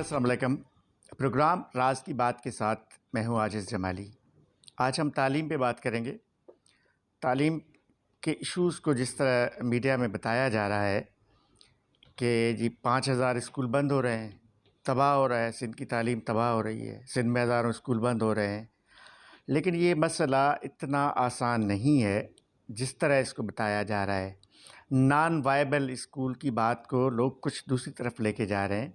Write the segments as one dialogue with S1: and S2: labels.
S1: अस्सलाम वालेकुम। प्रोग्राम राज की बात के साथ मैं हूं आजिज़ जमाली। आज हम तालीम पे बात करेंगे। तालीम के इश्यूज़ को जिस तरह मीडिया में बताया जा रहा है कि जी 5,000 स्कूल बंद हो रहे हैं, तबाह हो रहा है, सिंध की तालीम तबाह हो रही है, सिंध में हज़ारों स्कूल बंद हो रहे हैं। लेकिन ये मसला इतना आसान नहीं है जिस तरह इसको बताया जा रहा है। नॉन वायबल स्कूल की बात को लोग कुछ दूसरी तरफ लेके जा रहे हैं।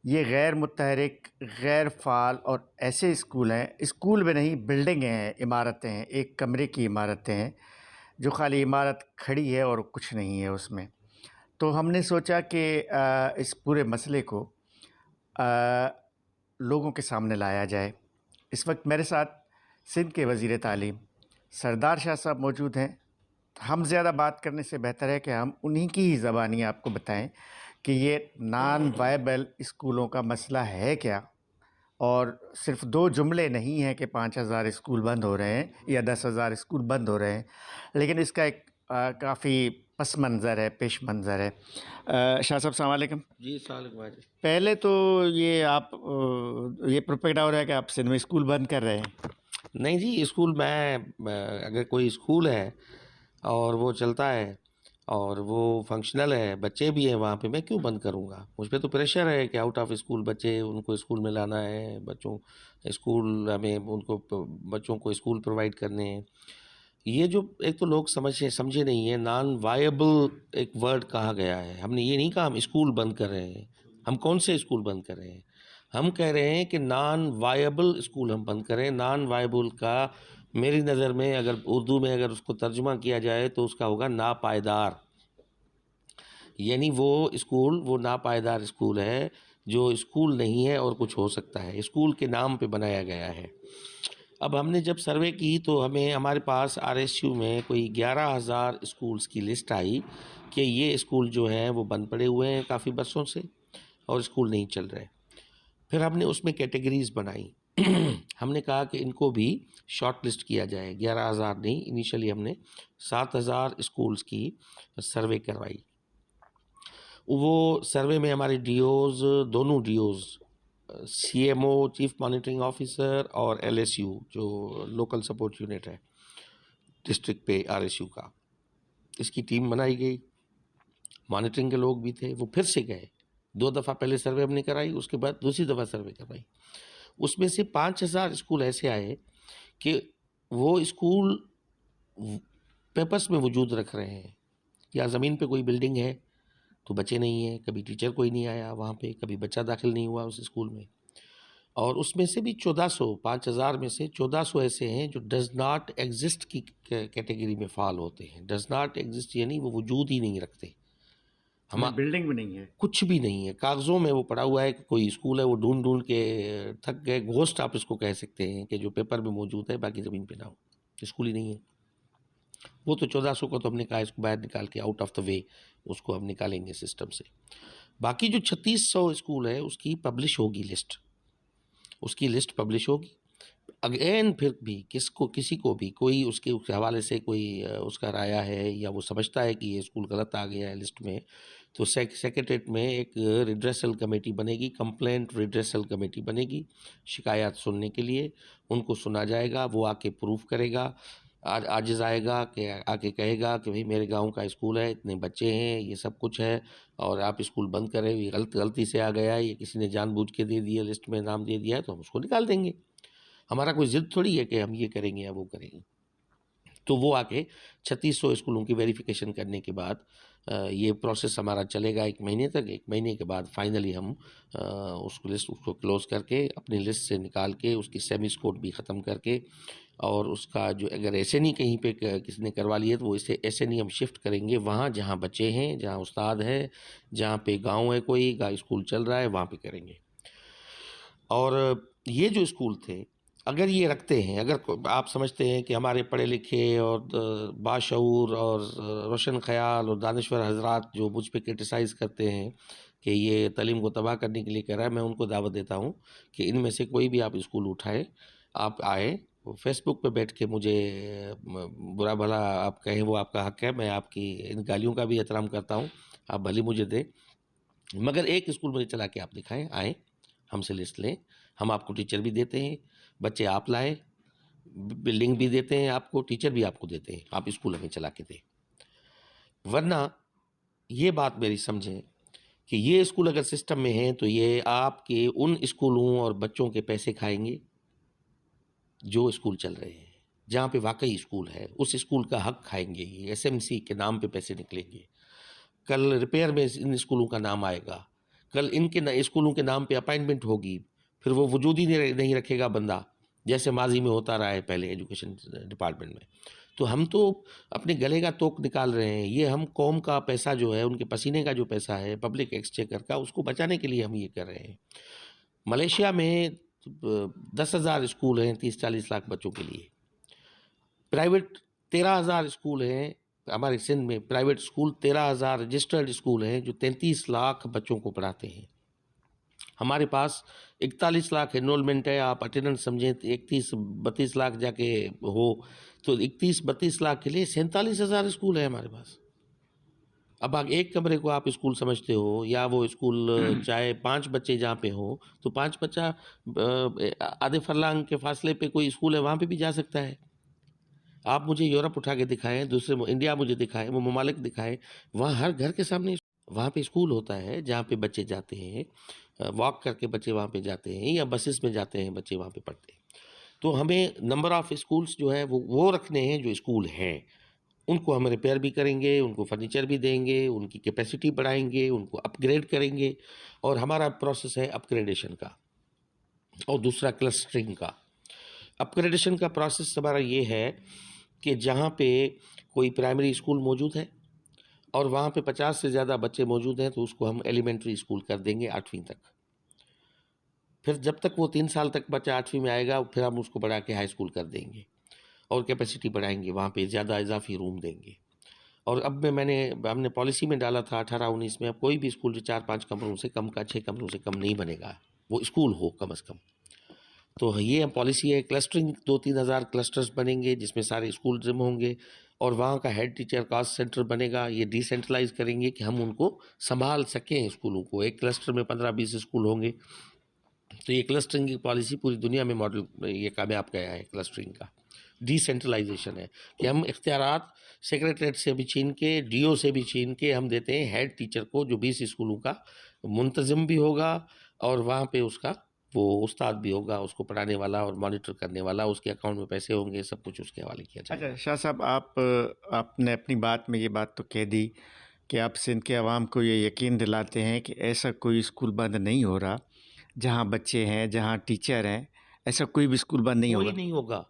S1: ये गैर मुतहरिक, गैर फ़ाल और ऐसे स्कूल हैं, स्कूल में नहीं बिल्डिंगें हैं, इमारतें हैं, एक कमरे की इमारतें हैं जो खाली इमारत खड़ी है और कुछ नहीं है उसमें। तो हमने सोचा कि इस पूरे मसले को लोगों के सामने लाया जाए। इस वक्त मेरे साथ सिंध के वज़ीर तालीम सरदार शाह साहब मौजूद हैं। हम ज़्यादा बात करने से बेहतर है कि हम उन्हीं की ही ज़बानी आपको बताएं कि ये नॉन वायबल स्कूलों का मसला है क्या, और सिर्फ 2 जुमले नहीं हैं कि 5,000 स्कूल बंद हो रहे हैं या 10,000 स्कूल बंद हो रहे हैं, लेकिन इसका एक काफ़ी पस मंज़र है, पेश मंज़र है। शाह साहब अस्सलाम वालेकुम।
S2: जी सलाम वालेकुम।
S1: पहले तो ये आप ये प्रोपेगेंडा हो रहा है कि आप सिंध में स्कूल बंद कर रहे हैं।
S2: नहीं जी, स्कूल अगर कोई स्कूल है और वो चलता है और वो फंक्शनल है, बच्चे भी हैं वहाँ पे, मैं क्यों बंद करूँगा? मुझ पे तो प्रेशर है कि आउट ऑफ स्कूल बच्चे, उनको स्कूल में लाना है, बच्चों को स्कूल प्रोवाइड करने हैं। ये जो एक तो लोग समझे नहीं है, नॉन वायबल एक वर्ड कहा गया है। हमने ये नहीं कहा हम स्कूल बंद कर रहे हैं। हम कौन से स्कूल बंद कर रहे हैं? हम कह रहे हैं कि नॉन वायबल स्कूल हम बंद करें। नॉन वायबल का मेरी नज़र में अगर उर्दू में अगर उसको तर्जुमा किया जाए तो उसका होगा नापायदार। यानी वो नापायदार स्कूल है जो स्कूल नहीं है और कुछ हो सकता है, स्कूल के नाम पे बनाया गया है। अब हमने जब सर्वे की तो हमारे पास आरएसयू में कोई 11,000 स्कूल्स की लिस्ट आई कि ये स्कूल जो हैं वो बंद पड़े हुए हैं काफ़ी बरसों से और स्कूल नहीं चल रहे। फिर हमने उसमें कैटेगरीज बनाई। हमने कहा कि इनको भी शॉर्ट लिस्ट किया जाए। 11,000 नहीं, इनिशियली हमने 7,000 स्कूल्स की सर्वे करवाई। वो सर्वे में हमारे दोनों डीओज, सीएमओ चीफ मॉनिटरिंग ऑफिसर और एलएसयू जो लोकल सपोर्ट यूनिट है डिस्ट्रिक्ट पे आरएसयू का, इसकी टीम बनाई गई। मॉनिटरिंग के लोग भी थे। वो फिर से गए, 2 दफ़ा पहले सर्वे हमने कराई, उसके बाद दूसरी दफ़ा सर्वे करवाई। उसमें से 5,000 स्कूल ऐसे आए कि वो स्कूल पेपर्स में वजूद रख रहे हैं। या ज़मीन पे कोई बिल्डिंग है तो बच्चे नहीं हैं, कभी टीचर कोई नहीं आया वहाँ पे, कभी बच्चा दाखिल नहीं हुआ उस स्कूल में। और उसमें से भी 5,000 में से 1400 ऐसे हैं जो डज़ नॉट एग्जिस्ट की कैटेगरी में फ़ॉल होते हैं। डज़ नॉट एग्जिस्ट यानी वो वजूद ही नहीं रखते।
S1: बिल्डिंग भी नहीं है,
S2: कुछ भी नहीं है, कागज़ों में वो पड़ा हुआ है कि कोई स्कूल है, वो ढूंढ के थक गए। घोस्ट आप इसको कह सकते हैं कि जो पेपर में मौजूद है बाकी ज़मीन पे ना हो, स्कूल ही नहीं है। वो तो 1400 को तो हमने कहा इसको बाहर निकाल के, आउट ऑफ द वे उसको हम निकालेंगे सिस्टम से। बाकी जो 3600 स्कूल है उसकी पब्लिश होगी लिस्ट, उसकी लिस्ट पब्लिश होगी। अगेन फिर भी किसी को भी कोई उसके हवाले से कोई उसका राया है या वो समझता है कि ये स्कूल गलत आ गया है लिस्ट में, तो सेक्रेटरीट में एक रिड्रेसल कमेटी बनेगी, कंप्लेंट रिड्रेसल कमेटी बनेगी शिकायत सुनने के लिए। उनको सुना जाएगा, वो आके प्रूफ करेगा, आजिज़ आएगा कि आके कहेगा कि भाई मेरे गांव का स्कूल है, इतने बच्चे हैं, ये सब कुछ है और आप स्कूल बंद करें, ये गलती से आ गया है, ये किसी ने जानबूझ के दे दिया, लिस्ट में नाम दे दिया है, तो हम उसको निकाल देंगे। हमारा कोई ज़िद थोड़ी है कि हम ये करेंगे या वो करेंगे। तो वो आके 3600 स्कूलों की वेरिफिकेशन करने के बाद ये प्रोसेस हमारा चलेगा 1 महीने तक। 1 महीने के बाद फाइनली हम उसको क्लोज़ करके अपनी लिस्ट से निकाल के उसकी सेमी स्कोर भी ख़त्म करके, और उसका जो अगर ऐसे नहीं कहीं पे किसी ने करवा लिया तो वो ऐसे नहीं हम शिफ्ट करेंगे वहाँ जहाँ बच्चे हैं, जहाँ उस्ताद है, जहाँ पे गाँव है, कोई स्कूल चल रहा है, वहाँ पे करेंगे। और ये जो स्कूल थे, अगर ये रखते हैं, अगर आप समझते हैं कि हमारे पढ़े लिखे और बाशऊर और रोशन ख़याल और दानिश्वर हजरात जो मुझ पे क्रिटिसाइज़ करते हैं कि ये तालीम को तबाह करने के लिए कर रहा है, मैं उनको दावत देता हूँ कि इनमें से कोई भी आप स्कूल उठाएं, आप आए, फेसबुक पे बैठ के मुझे बुरा भला आप कहें, वो आपका हक है। मैं आपकी इन गालियों का भी एहतराम करता हूँ, आप भली मुझे दें, मगर एक स्कूल मुझे चला के आप दिखाएं, आएँ हमसे लिस्ट लें, हम आपको टीचर भी देते हैं, बच्चे आप लाएँ, बिल्डिंग भी देते हैं आपको, टीचर भी आपको देते हैं, आप स्कूल हमें चला के दें। वरना ये बात मेरी समझें कि ये स्कूल अगर सिस्टम में हैं तो ये आपके उन स्कूलों और बच्चों के पैसे खाएँगे जो स्कूल चल रहे हैं। जहाँ पे वाक़ई स्कूल है, उस स्कूल का हक खाएँगे ये, एसएमसी के नाम पे पैसे निकलेंगे। कल रिपेयर में इन स्कूलों का नाम आएगा, कल इनके स्कूलों के नाम पे अपॉइंटमेंट होगी, फिर वो वजूद ही नहीं रखेगा बंदा, जैसे माज़ी में होता रहा है पहले एजुकेशन डिपार्टमेंट में। तो हम तो अपने गले का तोक निकाल रहे हैं, ये हम कौम का पैसा जो है, उनके पसीने का जो पैसा है, पब्लिक एक्सचेकर का, उसको बचाने के लिए हम ये कर रहे हैं। मलेशिया में 10,000 स्कूल हैं 30-40 लाख बच्चों के लिए। प्राइवेट 13,000 स्कूल हैं, हमारे सिंध में प्राइवेट स्कूल 13,000 रजिस्टर्ड स्कूल हैं जो 33 लाख बच्चों को पढ़ाते हैं। हमारे पास 41 लाख एनरोलमेंट है, आप अटेंडेंस समझें तो 31-32 लाख जाके हो, तो 31-32 लाख के लिए 47,000 स्कूल है हमारे पास। अब आप एक कमरे को आप स्कूल समझते हो, या वो स्कूल चाहे 5 बच्चे जहाँ पे हों, तो 5 बच्चा आधे फरलांग के फासले पे कोई स्कूल है, वहाँ पे भी जा सकता है। आप मुझे यूरोप उठा के दिखाएँ, दूसरे इंडिया मुझे दिखाएँ, वो ममालिक दिखाएँ, वहाँ हर घर के सामने वहाँ पे स्कूल होता है जहाँ पे बच्चे जाते हैं, वॉक करके बच्चे वहाँ पे जाते हैं, या बसेस में जाते हैं बच्चे वहाँ पे पढ़ते हैं। तो हमें नंबर ऑफ़ स्कूल्स जो है वो रखने हैं जो स्कूल हैं। उनको हम रिपेयर भी करेंगे, उनको फर्नीचर भी देंगे, उनकी कैपेसिटी बढ़ाएँगे, उनको अपग्रेड करेंगे, और हमारा प्रोसेस है अपग्रेडेशन का और दूसरा क्लस्टरिंग का। अपग्रेडेशन का प्रोसेस हमारा ये है कि जहाँ पे कोई प्राइमरी स्कूल मौजूद है और वहाँ पे 50 से ज़्यादा बच्चे मौजूद हैं, तो उसको हम एलिमेंट्री स्कूल कर देंगे 8वीं तक। फिर जब तक वो 3 साल तक बच्चा 8वीं में आएगा, फिर हम उसको बढ़ा के हाई स्कूल कर देंगे और कैपेसिटी बढ़ाएँगे, वहाँ पे ज़्यादा इज़ाफ़ी रूम देंगे। और अब हमने पॉलिसी में डाला था 18-19 में, अब कोई भी स्कूल जो 4-5 कमरों से कम का, 6 कमरों से कम नहीं बनेगा, वो स्कूल हो कम से कम। तो ये पॉलिसी है। क्लस्टरिंग 2-3 हज़ार क्लस्टर्स बनेंगे जिसमें सारे स्कूल जिम होंगे, और वहाँ का हेड टीचर कॉस्ट सेंटर बनेगा। ये डिसेंट्रलाइज करेंगे कि हम उनको संभाल सकें स्कूलों को। एक क्लस्टर में 15-20 स्कूल होंगे, तो ये क्लस्टरिंग की पॉलिसी पूरी दुनिया में मॉडल ये कामयाब गया है। क्लस्टरिंग का डिसेंट्रलाइजेशन है कि हम इख्तियारात सेक्रेटरीट से भी छीन के, डीओ से भी छीन के हम देते हैं हेड टीचर को, जो 20 स्कूलों का मुंतज़िम भी होगा और वहाँ पे उसका वो उस्ताद भी होगा, उसको पढ़ाने वाला और मॉनिटर करने वाला, उसके अकाउंट में पैसे होंगे, सब कुछ उसके हवाले किया जाएगा।
S1: अच्छा शाह साहब, आपने अपनी बात में ये बात तो कह दी कि आप सिंध के अवाम को ये यकीन दिलाते हैं कि ऐसा कोई स्कूल बंद नहीं हो रहा, जहाँ बच्चे हैं, जहाँ टीचर हैं, ऐसा कोई भी स्कूल बंद नहीं
S2: कोई
S1: होगा।
S2: नहीं होगा,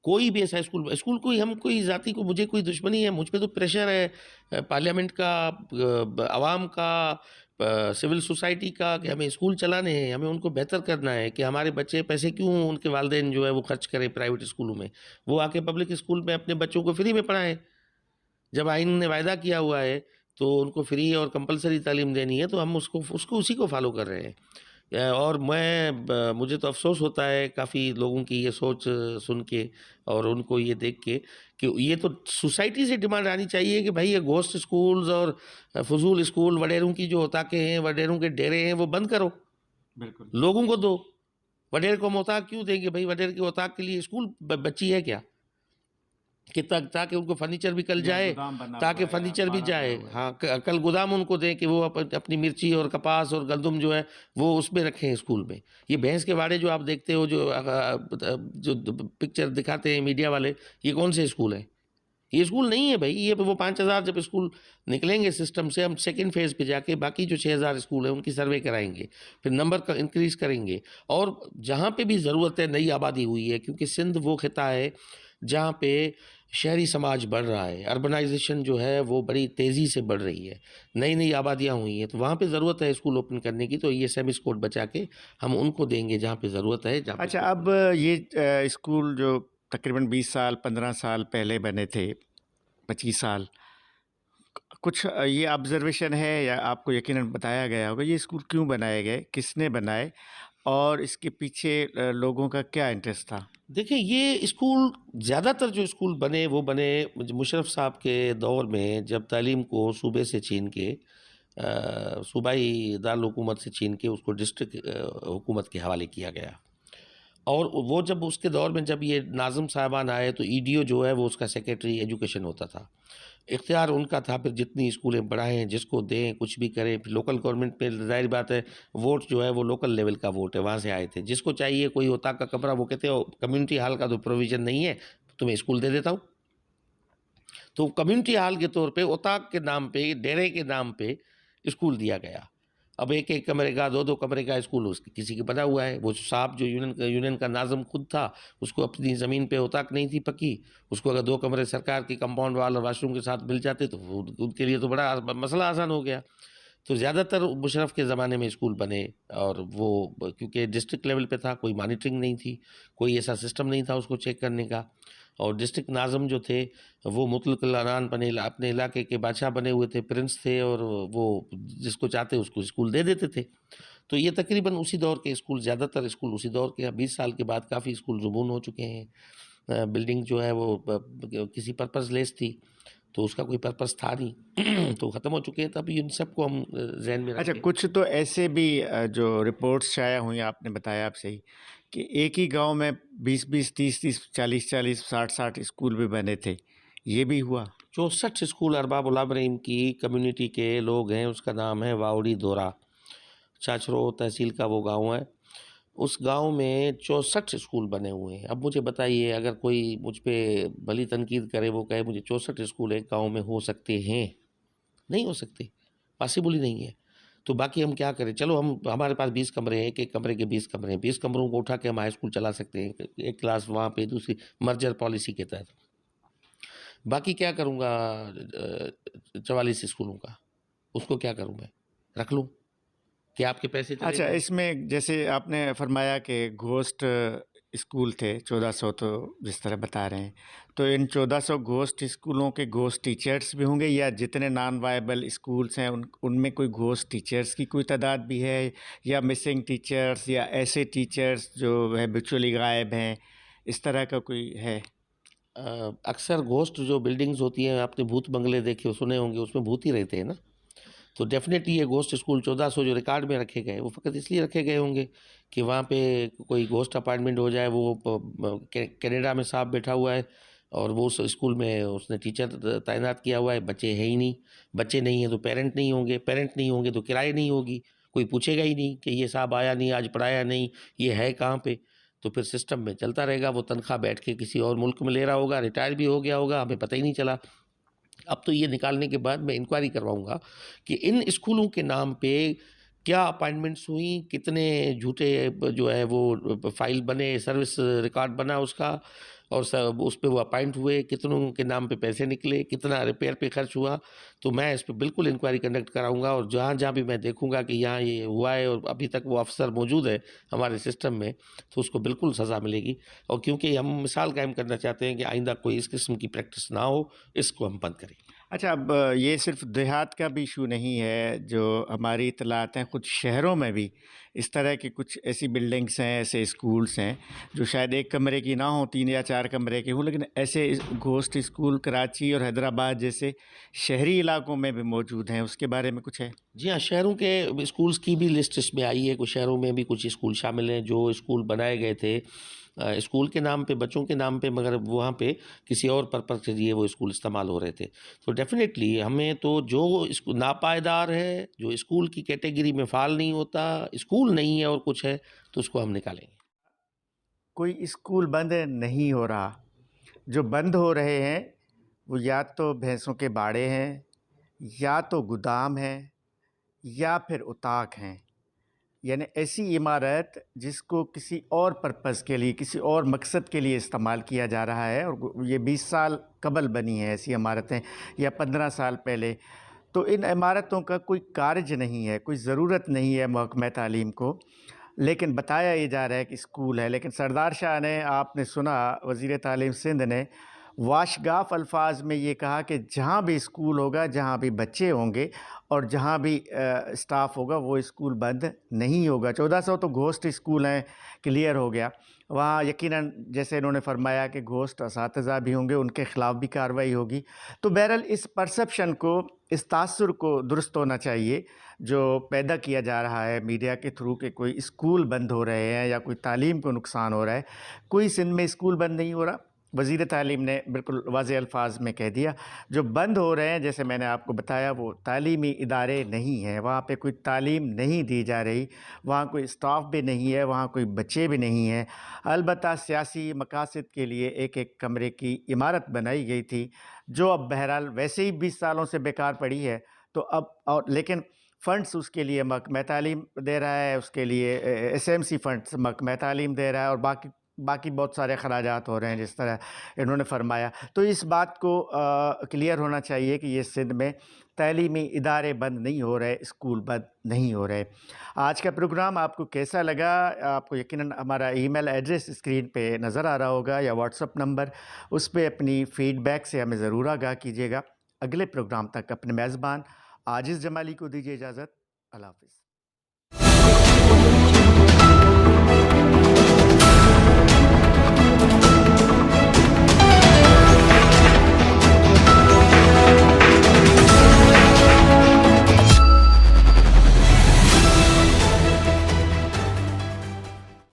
S2: कोई भी ऐसा स्कूल कोई, हम कोई ज़ाती को, मुझे कोई दुश्मनी है, मुझ पे तो प्रेशर है पार्लियामेंट का, आवाम का, सिविल सोसाइटी का, कि हमें स्कूल चलाने हैं, हमें उनको बेहतर करना है, कि हमारे बच्चे पैसे क्यों उनके वालिदैन जो है वो खर्च करें प्राइवेट स्कूलों में, वो आके पब्लिक स्कूल में अपने बच्चों को फ्री में पढ़ाएं। जब आइन ने वायदा किया हुआ है तो उनको फ्री और कंपलसरी तालीम देनी है, तो हम उसको उसी को फॉलो कर रहे हैं। और मुझे तो अफ़सोस होता है काफ़ी लोगों की ये सोच सुन के और उनको ये देख के, कि ये तो सोसाइटी से डिमांड आनी चाहिए कि भाई ये घोस्ट स्कूल्स और फजूल स्कूल, वडेरों की जो औताकें हैं, वडेरों के डेरे हैं, वो बंद करो,
S1: बिल्कुल।
S2: लोगों को दो। वडेर को हम औताक क्यों देंगे भाई? वडेर की औताक के लिए स्कूल बची है क्या? कि ताकि उनको फर्नीचर भी कल
S1: या
S2: जाए,
S1: गोदाम बना
S2: ताकि
S1: हुआ है,
S2: फर्नीचर भी
S1: अखाड़ा
S2: जाए।
S1: बना हुआ है।
S2: हाँ, कल गोदाम उनको दें कि वो अपनी मिर्ची और कपास और गंदम जो है वो उसमें रखें स्कूल में। ये भैंस के वाड़े जो आप देखते हो, जो पिक्चर दिखाते हैं मीडिया वाले, ये कौन से स्कूल हैं? ये स्कूल नहीं है भाई। ये वो 5,000 जब स्कूल निकलेंगे सिस्टम से, हम सेकेंड फेज़ पे जाके बाकी जो 6,000 स्कूल हैं उनकी सर्वे कराएंगे, फिर नंबर का इंक्रीज़ करेंगे। और जहाँ पे भी ज़रूरत है, नई आबादी हुई है, क्योंकि सिंध वो खिता है जहाँ पे शहरी समाज बढ़ रहा है, अर्बनाइजेशन जो है वो बड़ी तेज़ी से बढ़ रही है, नई आबादियाँ हुई हैं, तो वहाँ पे ज़रूरत है स्कूल ओपन करने की। तो ये सेमी स्कूल बचा के हम उनको देंगे जहाँ पे ज़रूरत है। जहाँ पे
S1: अच्छा, अब ये स्कूल जो तकरीबन 20 साल 15 साल पहले बने थे, 25 साल, कुछ ये ऑब्जर्वेशन है या आपको यकीनन बताया गया होगा, ये स्कूल क्यों बनाए गए, किसने बनाए और इसके पीछे लोगों का क्या इंटरेस्ट था?
S2: देखिए, ये स्कूल ज़्यादातर जो स्कूल बने वो बने मुशर्रफ साहब के दौर में, जब तालीम को सूबे से छीन के सूबाई दारुल हुकूमत से छीन के उसको डिस्ट्रिक्ट हुकूमत के हवाले किया गया। और वो जब उसके दौर में जब ये नाज़िम साहबान आए तो ईडीओ जो है वो उसका सेक्रेटरी एजुकेशन होता था। इख्तियार उनका था, फिर जितनी स्कूलें बढ़ाएँ, जिसको दें, कुछ भी करें। फिर लोकल गवर्नमेंट पे ज़ाहिर बात है वोट जो है वो लोकल लेवल का वोट है, वहाँ से आए थे। जिसको चाहिए कोई होता का कमरा, वो कहते हो कम्युनिटी हॉल का तो प्रोविज़न नहीं है, तुम्हें स्कूल दे देता हूँ। तो कम्युनिटी हॉल के तौर पे ओताक के नाम पे, डेरे के नाम पे स्कूल दिया गया। अब एक-एक कमरे का, 2-2 कमरे का स्कूल किसी के बना हुआ है। वो साहब जो यूनियन का नाज़िम खुद था, उसको अपनी ज़मीन पे ओताक नहीं थी पक्की। उसको अगर 2 कमरे सरकार की कंपाउंड वॉल और वाशरूम के साथ मिल जाते तो वो उनके लिए तो बड़ा मसला आसान हो गया। तो ज़्यादातर मुशर्रफ के ज़माने में स्कूल बने और वो क्योंकि डिस्ट्रिक्ट लेवल पे था, कोई मॉनिटरिंग नहीं थी, कोई ऐसा सिस्टम नहीं था उसको चेक करने का। और डिस्ट्रिक्ट नाज़िम जो थे वो मुतलक़िल अनान अपने इलाके के बादशाह बने हुए थे, प्रिंस थे, और वो जिसको चाहते उसको स्कूल दे देते थे। तो ये तकरीबन उसी दौर के स्कूल, ज़्यादातर स्कूल उसी दौर के। 20 साल के बाद काफ़ी स्कूल ज़ुबून हो चुके हैं। बिल्डिंग जो है वो किसी पर्पज़लेस थी, तो उसका कोई पर्पज़ था नहीं तो ख़त्म हो चुके हैं। तब इन सबको हम ज़हन में
S1: अच्छा,
S2: रखें।
S1: कुछ तो ऐसे भी जो रिपोर्ट्स शाया हुई, आपने बताया आप सही, कि एक ही गांव में 20-20, 30-30, 40-40, 60-60 स्कूल भी बने थे। ये भी हुआ?
S2: 64 स्कूल अरबाब-उल अमरीम की कम्युनिटी के लोग हैं। उसका नाम है वावड़ी दोरा, छाछरो तहसील का वो गाँव है। उस गाँव में 64 स्कूल बने हुए हैं। अब मुझे बताइए, अगर कोई मुझ पे भली तनकीद करे, वो कहे मुझे 64 स्कूल एक गाँव में हो सकते हैं, नहीं हो सकते, पॉसिबल ही नहीं है। तो बाकी हम क्या करें? चलो, हमारे पास 20 कमरे हैं, एक-एक कमरे के 20 कमरे हैं। 20 कमरों को उठा के हम हाई स्कूल चला सकते हैं। एक क्लास वहाँ पे, दूसरी मर्जर पॉलिसी के तहत। बाकी क्या करूँगा 44 स्कूलों का? उसको क्या करूँ मैं? रख लूँ? कि आपके पैसे चले
S1: अच्छा,
S2: जाएँ?
S1: इसमें जैसे आपने फरमाया कि घोस्ट स्कूल थे 1400, तो जिस तरह बता रहे हैं, तो इन 1400 घोस्ट स्कूलों के घोस्ट टीचर्स भी होंगे, या जितने नॉन वायबल स्कूल्स हैं उनमें कोई घोस्ट टीचर्स की कोई तादाद भी है, या मिसिंग टीचर्स, या ऐसे टीचर्स जो हैबिचुअली गायब हैं, इस तरह का कोई है?
S2: अक्सर घोस्ट जो बिल्डिंग्स होती हैं, आपने भूत बंगले देखे सुने होंगे, उसमें भूत ही रहते हैं ना। तो डेफ़िनेटली ये घोस्ट स्कूल 1400 जो रिकॉर्ड में रखे गए, वो फ़कत इसलिए रखे गए होंगे कि वहाँ पे कोई घोस्ट अपार्टमेंट हो जाए। वो कनाडा में साहब बैठा हुआ है और वो उस स्कूल में उसने टीचर तैनात किया हुआ है, बच्चे हैं ही नहीं। बच्चे नहीं हैं तो पेरेंट नहीं होंगे, पेरेंट नहीं होंगे तो किराए नहीं होगी। कोई पूछेगा ही नहीं कि ये साहब आया नहीं, आज पढ़ाया नहीं, ये है कहाँ पे? तो फिर सिस्टम में चलता रहेगा। वो तनख्वाह बैठ के किसी और मुल्क में ले रहा होगा, रिटायर भी हो गया होगा, हमें पता ही नहीं चला। अब तो ये निकालने के बाद मैं इंक्वायरी करवाऊँगा कि इन स्कूलों के नाम पे क्या अपॉइंटमेंट्स हुई, कितने झूठे जो है वो फ़ाइल बने, सर्विस रिकॉर्ड बना उसका, और सब उस पे वो अपॉइंट हुए, कितनों के नाम पे पैसे निकले, कितना रिपेयर पे खर्च हुआ। तो मैं इस पे बिल्कुल इंक्वायरी कंडक्ट कराऊँगा, और जहाँ-जहाँ भी मैं देखूँगा कि यहाँ ये हुआ है और अभी तक वो अफ़सर मौजूद है हमारे सिस्टम में, तो उसको बिल्कुल सज़ा मिलेगी। और क्योंकि हम मिसाल कायम करना चाहते हैं कि आइंदा कोई इस किस्म की प्रैक्टिस ना हो, इसको हम बंद करें।
S1: अच्छा, अब ये सिर्फ देहात का भी इशू नहीं है, जो हमारी इतलात हैं, कुछ शहरों में भी इस तरह की कुछ ऐसी बिल्डिंग्स हैं, ऐसे स्कूल्स हैं जो शायद एक कमरे की ना हो, 3 या 4 कमरे की हों, लेकिन ऐसे घोस्ट स्कूल कराची और हैदराबाद जैसे शहरी इलाकों में भी मौजूद हैं। उसके बारे में कुछ है?
S2: जी हाँ, शहरों के स्कूल्स की भी लिस्ट इसमें आई है। कुछ शहरों में भी कुछ स्कूल शामिल हैं जो स्कूल बनाए गए थे स्कूल के नाम पे, बच्चों के नाम पे, मगर वहाँ पे किसी और पर्पज़ के लिए वो स्कूल इस्तेमाल हो रहे थे। तो डेफ़िनेटली हमें तो जो नापायदार है, जो स्कूल की कैटेगरी में फ़ाल नहीं होता, स्कूल नहीं है और कुछ है, तो उसको हम निकालेंगे।
S1: कोई स्कूल बंद नहीं हो रहा। जो बंद हो रहे हैं, वो या तो भैंसों के बाड़े हैं, या तो गोदाम हैं, या फिर उताक हैं। यानी ऐसी इमारत जिसको किसी और पर्पज़ के लिए, किसी और मकसद के लिए इस्तेमाल किया जा रहा है, और ये 20 साल कबल बनी हैं ऐसी इमारतें, या 15 साल पहले। तो इन इमारतों का कोई कार्य नहीं है, कोई ज़रूरत नहीं है महकमा तालीम को, लेकिन बताया ये जा रहा है कि स्कूल है। लेकिन सरदार शाह ने, आपने सुना, वज़ीर तालीम सिंध ने वाशगाफ अल्फाज में ये कहा कि जहाँ भी स्कूल होगा, जहाँ भी बच्चे होंगे और जहाँ भी स्टाफ होगा, वो स्कूल बंद नहीं होगा। 1400 तो घोस्ट स्कूल हैं, क्लियर हो गया। वहाँ यकीनन जैसे इन्होंने फरमाया कि घोस्ट असातिज़ा भी होंगे, उनके ख़िलाफ़ भी कार्रवाई होगी। तो बहरहाल इस परसेप्शन को, इस तासुर को दुरुस्त होना चाहिए जो पैदा किया जा रहा है मीडिया के थ्रू कि कोई स्कूल बंद हो रहे हैं या कोई तालीम को नुकसान हो रहा है। कोई सिंध में स्कूल बंद नहीं हो रहा। वज़ीर तालीम ने बिल्कुल वाज़ेह अल्फाज में कह दिया, जो बंद हो रहे हैं जैसे मैंने आपको बताया वो तालीमी इदारे नहीं हैं, वहाँ पे कोई तालीम नहीं दी जा रही, वहाँ कोई स्टाफ भी नहीं है, वहाँ कोई बच्चे भी नहीं हैं। अलबत्ता सियासी मकासद के लिए एक-एक कमरे की इमारत बनाई गई थी, जो अब बहरहाल वैसे ही 20 सालों से बेकार पड़ी है। तो अब और लेकिन फ़ंड्स उसके लिए महकमा तालीम दे रहा है, उसके लिए एसएमसी फ़ंड्स महकमा तालीम दे रहा है और बाकी बाकी बहुत सारे अखराजात हो रहे हैं जिस तरह इन्होंने फरमाया। तो इस बात को क्लियर होना चाहिए कि ये सिंध में तालीमी इदारे बंद नहीं हो रहे, स्कूल बंद नहीं हो रहे। आज का प्रोग्राम आपको कैसा लगा? आपको यकीनन हमारा ईमेल एड्रेस स्क्रीन पे नज़र आ रहा होगा या व्हाट्सएप नंबर, उस पे अपनी फ़ीडबैक से हमें ज़रूर आगाह कीजिएगा। अगले प्रोग्राम तक अपने मेज़बान आजिज़ जमाली को दीजिए इजाज़त। अल्लाह हाफ़िज़।